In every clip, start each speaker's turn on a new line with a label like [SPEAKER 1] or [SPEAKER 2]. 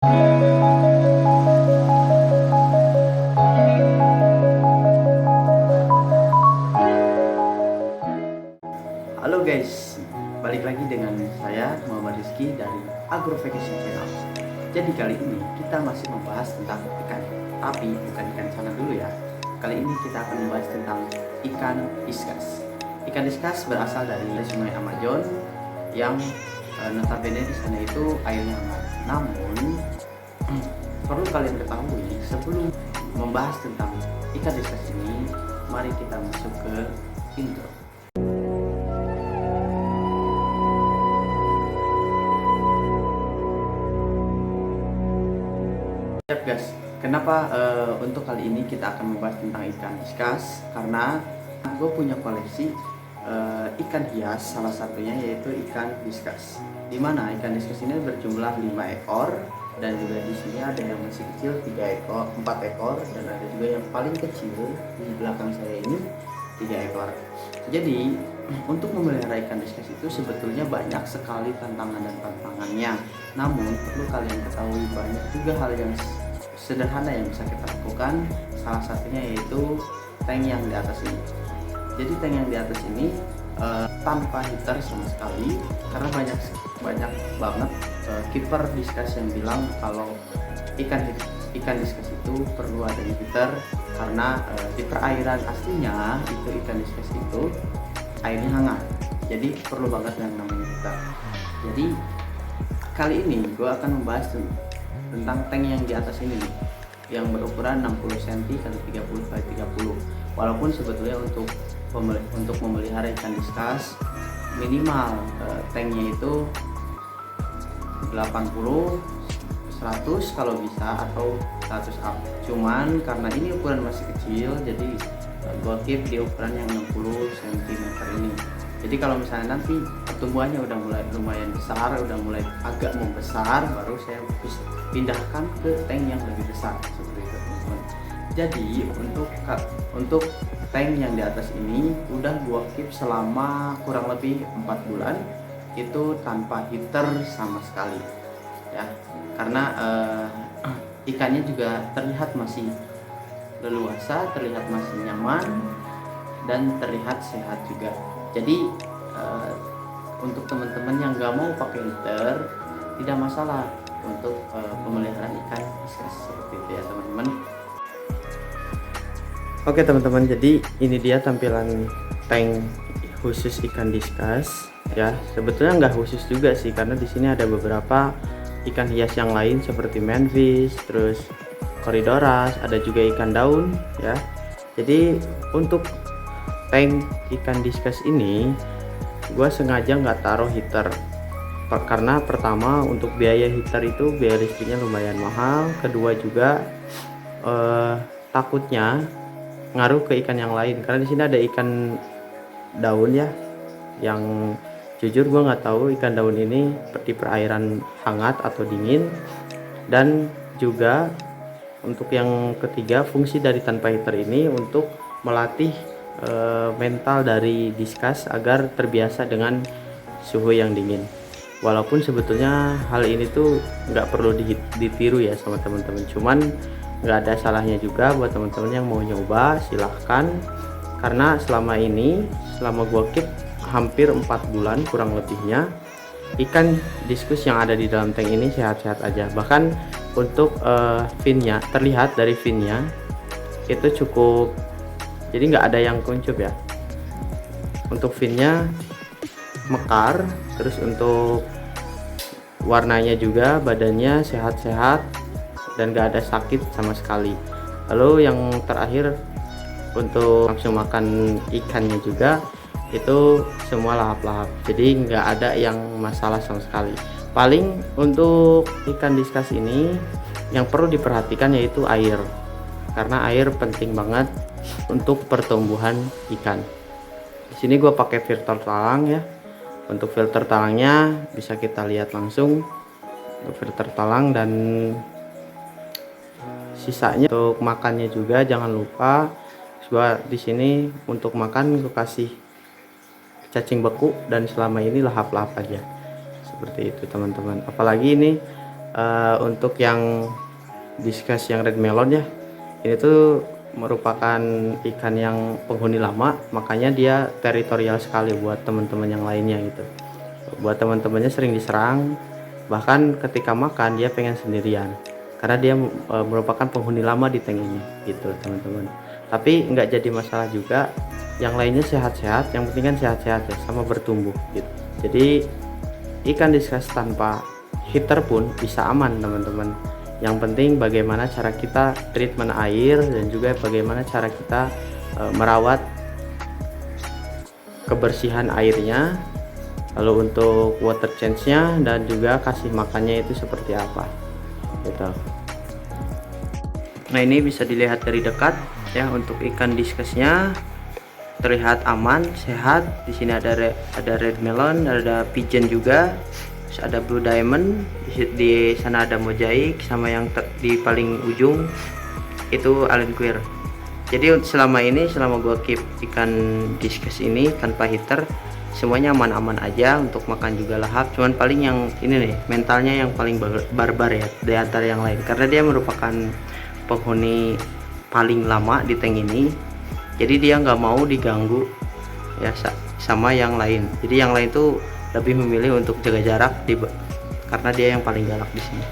[SPEAKER 1] Halo guys, balik lagi dengan saya Muhammad Rizky dari Agrovacation Channel. Jadi kali ini kita masih membahas tentang ikan, tapi bukan ikan sana dulu ya. Kali ini kita akan membahas tentang ikan diskas. Ikan diskas berasal dari Sungai Amazon yang notabene di sana itu airnya hangat. Namun perlu kalian ketahui, sebelum membahas tentang ikan diskas ini, mari kita masuk ke intro. Siap guys, kenapa untuk kali ini kita akan membahas tentang ikan diskas? Karena gue punya koleksi ikan hias, salah satunya yaitu ikan diskas. Dimana ikan diskas ini berjumlah 5 ekor dan juga di sini ada yang masih kecil 3 ekor, 4 ekor dan ada juga yang paling kecil di belakang saya ini 3 ekor. Jadi untuk memelihara ikan diskas itu sebetulnya banyak sekali tantangan dan tantangannya. Namun perlu kalian ketahui banyak juga hal yang sederhana yang bisa kita lakukan. Salah satunya yaitu tank yang di atas ini. Jadi tank yang di atas ini tanpa heater sama sekali, karena banyak banget keeper diskas yang bilang kalau ikan diskas itu perlu ada heater karena di perairan aslinya itu ikan diskas itu airnya hangat, jadi perlu banget yang namanya heater. Jadi kali ini gue akan membahas tentang tank yang di atas ini nih, yang berukuran 60 cm x 30 x 30. Walaupun sebetulnya untuk memelihara ikan diskas minimal tanknya itu 80, 100 kalau bisa, atau 100 up. Cuman karena ini ukuran masih kecil, jadi gue keep di ukuran yang 60 cm ini. Jadi kalau misalnya nanti pertumbuhannya udah mulai lumayan besar, udah mulai agak membesar, baru saya bisa pindahkan ke tank yang lebih besar seperti itu, teman-teman. Jadi untuk tank yang di atas ini udah gua keep selama kurang lebih 4 bulan itu tanpa heater sama sekali ya, karena ikannya juga terlihat masih leluasa, terlihat masih nyaman dan terlihat sehat juga. Jadi untuk teman-teman yang nggak mau pakai heater tidak masalah untuk pemeliharaan ikan diskas seperti itu ya teman-teman. Oke teman-teman, jadi ini dia tampilan tank khusus ikan diskas ya. Sebetulnya nggak khusus juga sih, karena di sini ada beberapa ikan hias yang lain seperti manfish, terus corydoras, ada juga ikan daun ya. Jadi untuk tank ikan diskas ini gue sengaja nggak taruh heater karena pertama untuk biaya heater itu biaya listriknya lumayan mahal, kedua juga takutnya ngaruh ke ikan yang lain, karena di sini ada ikan daun ya, yang jujur gue nggak tahu ikan daun ini di perairan hangat atau dingin. Dan juga untuk yang ketiga, fungsi dari tanpa heater ini untuk melatih mental dari diskas agar terbiasa dengan suhu yang dingin. Walaupun sebetulnya hal ini tuh nggak perlu ditiru ya sama teman-teman, cuman nggak ada salahnya juga buat teman-teman yang mau nyoba, silahkan. Karena selama gua keep hampir 4 bulan kurang lebihnya, ikan diskus yang ada di dalam tank ini sehat-sehat aja. Bahkan untuk finnya, terlihat dari finnya itu cukup, jadi nggak ada yang kuncup ya. Untuk finnya mekar, terus untuk warnanya juga, badannya sehat-sehat dan nggak ada sakit sama sekali. Lalu yang terakhir, untuk langsung makan ikannya juga itu semua lahap-lahap, jadi nggak ada yang masalah sama sekali. Paling untuk ikan diskas ini yang perlu diperhatikan yaitu air, karena air penting banget untuk pertumbuhan ikan. Di sini gue pakai filter talang ya. Untuk filter talangnya bisa kita lihat langsung, untuk filter talang. Dan sisanya untuk makannya juga jangan lupa, gua di sini untuk makan gue kasih cacing beku dan selama ini lahap-lahap aja seperti itu teman-teman. Apalagi ini Untuk yang discuss yang red melon ya, ini tuh merupakan ikan yang penghuni lama, makanya dia teritorial sekali buat teman-teman yang lainnya gitu. Buat teman-temannya sering diserang, bahkan ketika makan dia pengen sendirian karena dia merupakan penghuni lama di tank ini gitu teman-teman. Tapi nggak jadi masalah juga, yang lainnya sehat-sehat, yang penting kan sehat-sehat ya, sama bertumbuh gitu. Jadi ikan diskus tanpa heater pun bisa aman teman-teman. Yang penting bagaimana cara kita treatment air dan juga bagaimana cara kita merawat kebersihan airnya, lalu untuk water change-nya dan juga kasih makannya itu seperti apa gitu. Nah, ini bisa dilihat dari dekat ya, untuk ikan diskusnya terlihat aman, sehat. Di sini ada red melon, ada pigeon juga, terus ada blue diamond, di sana ada mozaik, sama yang di paling ujung itu alien queer. Jadi selama gue keep ikan diskus ini tanpa heater, semuanya aman-aman aja, untuk makan juga lahap. Cuman paling yang ini nih, mentalnya yang paling barbar ya di antara yang lain, karena dia merupakan penghuni paling lama di tank ini. Jadi dia nggak mau diganggu ya sama yang lain. Jadi yang lain tuh lebih memilih untuk jaga jarak karena dia yang paling galak di sini.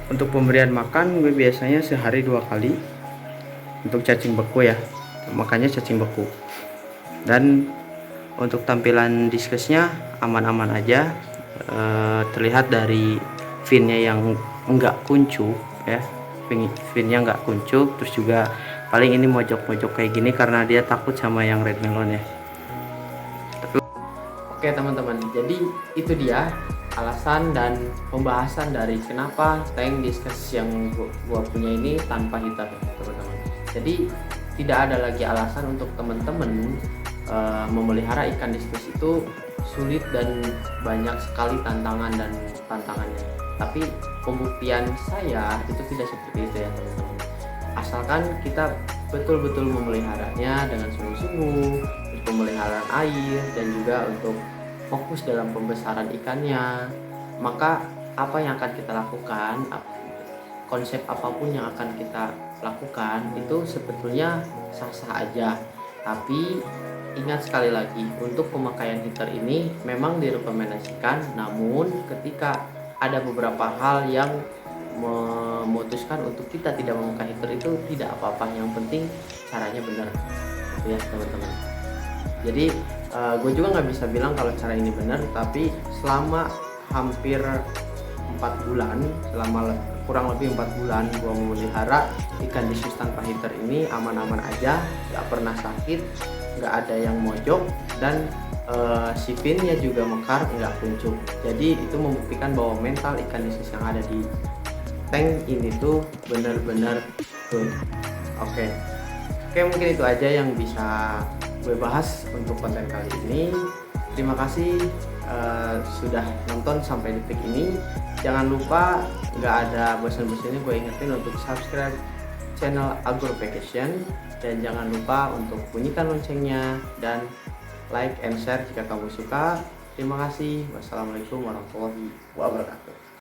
[SPEAKER 1] Untuk pemberian makan gue biasanya sehari 2 kali untuk cacing beku ya, makanya cacing beku. Dan untuk tampilan diskusnya aman-aman aja, terlihat dari finnya yang enggak kuncup ya, finnya enggak kuncup. Terus juga paling ini mojok-mojok kayak gini karena dia takut sama yang red melon ya. Oke teman-teman, jadi itu dia alasan dan pembahasan dari kenapa tank diskus yang gua punya ini tanpa heater teman-teman. Jadi tidak ada lagi alasan untuk teman-teman memelihara ikan diskus itu sulit dan banyak sekali tantangannya. Tapi pembuktian saya itu tidak seperti itu ya teman-teman. Asalkan kita betul-betul memeliharanya dengan sungguh-sungguh, pemeliharaan air dan juga untuk fokus dalam pembesaran ikannya, maka apa yang akan kita lakukan, konsep apapun yang akan kita lakukan itu sebetulnya sah-sah aja. Tapi ingat sekali lagi, untuk pemakaian heater ini memang direkomendasikan, namun ketika ada beberapa hal yang memutuskan untuk kita tidak memakai heater itu tidak apa-apa, yang penting caranya benar ya teman-teman. Jadi gue juga nggak bisa bilang kalau cara ini benar, tapi selama hampir 4 bulan, selama kurang lebih 4 bulan gue memelihara ikan diskus tanpa heater ini aman-aman aja, nggak pernah sakit, nggak ada yang mojok, dan si finnya juga mekar, nggak kuncup. Jadi itu membuktikan bahwa mental ikan diskus yang ada di tank ini tuh benar-benar good. Oke, mungkin itu aja yang bisa gue bahas untuk konten kali ini. Terima kasih sudah nonton sampai detik ini. Jangan lupa, nggak ada bosan-bosannya gue ingetin untuk subscribe channel Agro Vacation, dan jangan lupa untuk bunyikan loncengnya dan like and share jika kamu suka. Terima kasih. Wassalamualaikum warahmatullahi wabarakatuh.